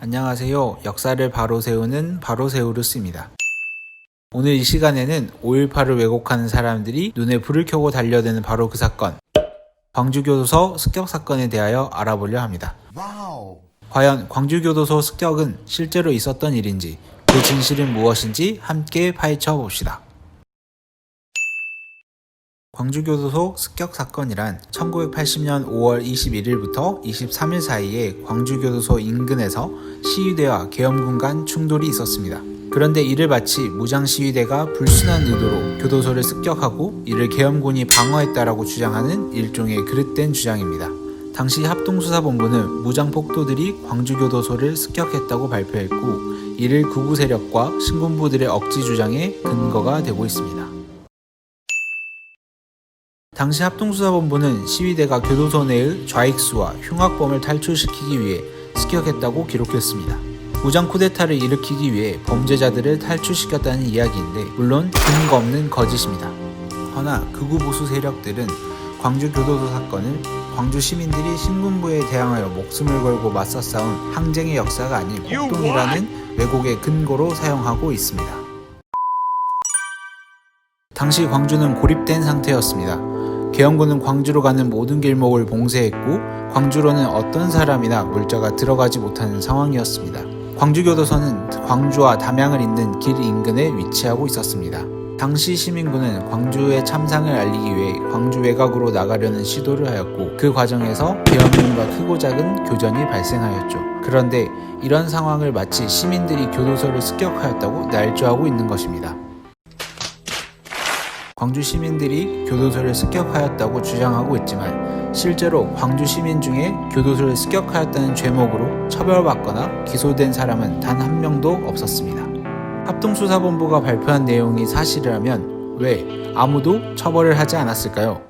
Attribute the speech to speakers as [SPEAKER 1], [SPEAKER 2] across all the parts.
[SPEAKER 1] 안녕하세요. 역사를 바로 세우는 바로세우루스입니다. 오늘 이 시간에는 5.18을 왜곡하는 사람들이 눈에 불을 켜고 달려드는 바로 그 사건, 광주교도소 습격 사건에 대하여 알아보려 합니다. 과연 광주교도소 습격은 실제로 있었던 일인지, 그 진실은 무엇인지 함께 파헤쳐 봅시다. 광주교도소 습격 사건이란 1980년 5월 21일부터 23일 사이에 광주교도소 인근에서 시위대와 계엄군 간 충돌이 있었습니다. 그런데 이를 마치 무장시위대가 불순한 의도로 교도소를 습격하고 이를 계엄군이 방어했다라고 주장하는 일종의 그릇된 주장입니다. 당시 합동수사본부는 무장폭도들이 광주교도소를 습격했다고 발표했고, 이를 극우 세력과 신군부들의 억지 주장의 근거가 되고 있습니다. 당시 합동수사본부는 시위대가 교도소 내의 좌익수와 흉악범을 탈출시키기 위해 습격했다고 기록했습니다. 무장 쿠데타를 일으키기 위해 범죄자들을 탈출시켰다는 이야기인데, 물론 근거 없는 거짓입니다. 허나 극우 보수 세력들은 광주교도소 사건을 광주 시민들이 신군부에 대항하여 목숨을 걸고 맞서 싸운 항쟁의 역사가 아닌 폭동이라는 왜곡의 근거로 사용하고 있습니다. 당시 광주는 고립된 상태였습니다. 계엄군은 광주로 가는 모든 길목을 봉쇄했고, 광주로는 어떤 사람이나 물자가 들어가지 못하는 상황이었습니다. 광주교도소는 광주와 담양을 잇는 길 인근에 위치하고 있었습니다. 당시 시민군은 광주의 참상을 알리기 위해 광주 외곽으로 나가려는 시도를 하였고, 그 과정에서 계엄군과 크고 작은 교전이 발생하였죠. 그런데 이런 상황을 마치 시민들이 교도소를 습격하였다고 날조하고 있는 것입니다. 광주 시민들이 교도소를 습격하였다고 주장하고 있지만, 실제로 광주 시민 중에 교도소를 습격하였다는 죄목으로 처벌받거나 기소된 사람은 단 한 명도 없었습니다. 합동수사본부가 발표한 내용이 사실이라면 왜 아무도 처벌을 하지 않았을까요?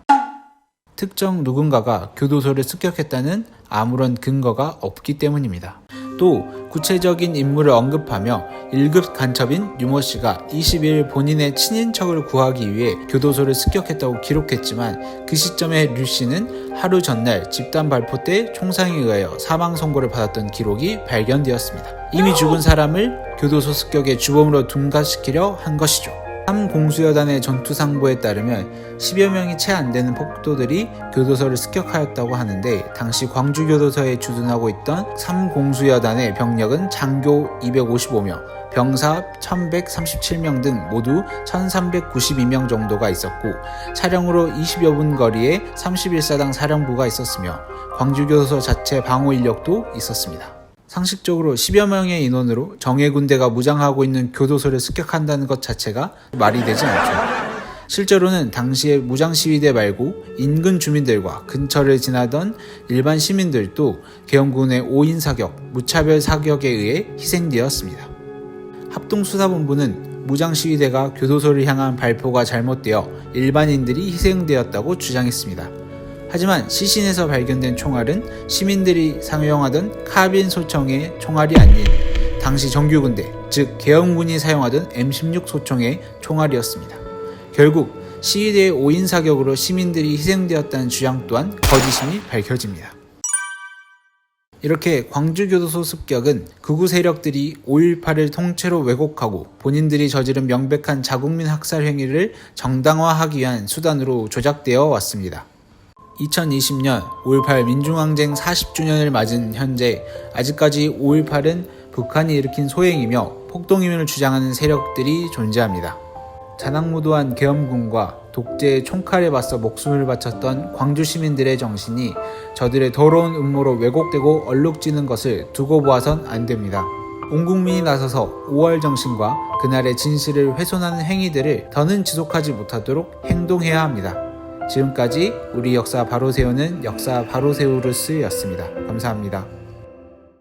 [SPEAKER 1] 특정 누군가가 교도소를 습격했다는 아무런 근거가 없기 때문입니다. 또 구체적인 인물을 언급하며 1급 간첩인 유모씨가 22일 본인의 친인척을 구하기 위해 교도소를 습격했다고 기록했지만, 그 시점에 류씨는 하루 전날 집단 발포 때 총상에 의하여 사망 선고를 받았던 기록이 발견되었습니다. 이미 죽은 사람을 교도소 습격의 주범으로 둔갑시키려 한 것이죠. 3공수여단의 전투상보에 따르면 10여 명이 채 안 되는 폭도들이 교도소를 습격하였다고 하는데, 당시 광주교도소에 주둔하고 있던 3공수여단의 병력은 장교 255명, 병사 1137명 등 모두 1392명 정도가 있었고, 차량으로 20여 분 거리에 31사당 사령부가 있었으며 광주교도소 자체 방어 인력도 있었습니다. 상식적으로 10여 명의 인원으로 정예군대가 무장하고 있는 교도소를 습격한다는 것 자체가 말이 되지 않죠. 실제로는 당시에 무장시위대 말고 인근 주민들과 근처를 지나던 일반 시민들도 계엄군의 오인 사격, 무차별 사격에 의해 희생되었습니다. 합동수사본부는 무장시위대가 교도소를 향한 발포가 잘못되어 일반인들이 희생되었다고 주장했습니다. 하지만 시신에서 발견된 총알은 시민들이 사용하던 카빈 소총의 총알이 아닌 당시 정규군대, 즉 계엄군이 사용하던 M16 소총의 총알이었습니다. 결국 시위대의 오인 사격으로 시민들이 희생되었다는 주장 또한 거짓임이 밝혀집니다. 이렇게 광주교도소 습격은 극우 세력들이 5.18을 통째로 왜곡하고 본인들이 저지른 명백한 자국민 학살 행위를 정당화하기 위한 수단으로 조작되어 왔습니다. 2020년 5.18 민중항쟁 40주년을 맞은 현재 아직까지 5.18은 북한이 일으킨 소행이며 폭동임을 주장하는 세력들이 존재합니다. 잔악무도한 계엄군과 독재의 총칼에 맞서 목숨을 바쳤던 광주 시민들의 정신이 저들의 더러운 음모로 왜곡되고 얼룩지는 것을 두고 보아선 안 됩니다. 온 국민이 나서서 5월 정신과 그날의 진실을 훼손하는 행위들을 더는 지속하지 못하도록 행동해야 합니다. 지금까지 우리 역사 바로 세우는 역사 바로세우루스였습니다. 감사합니다.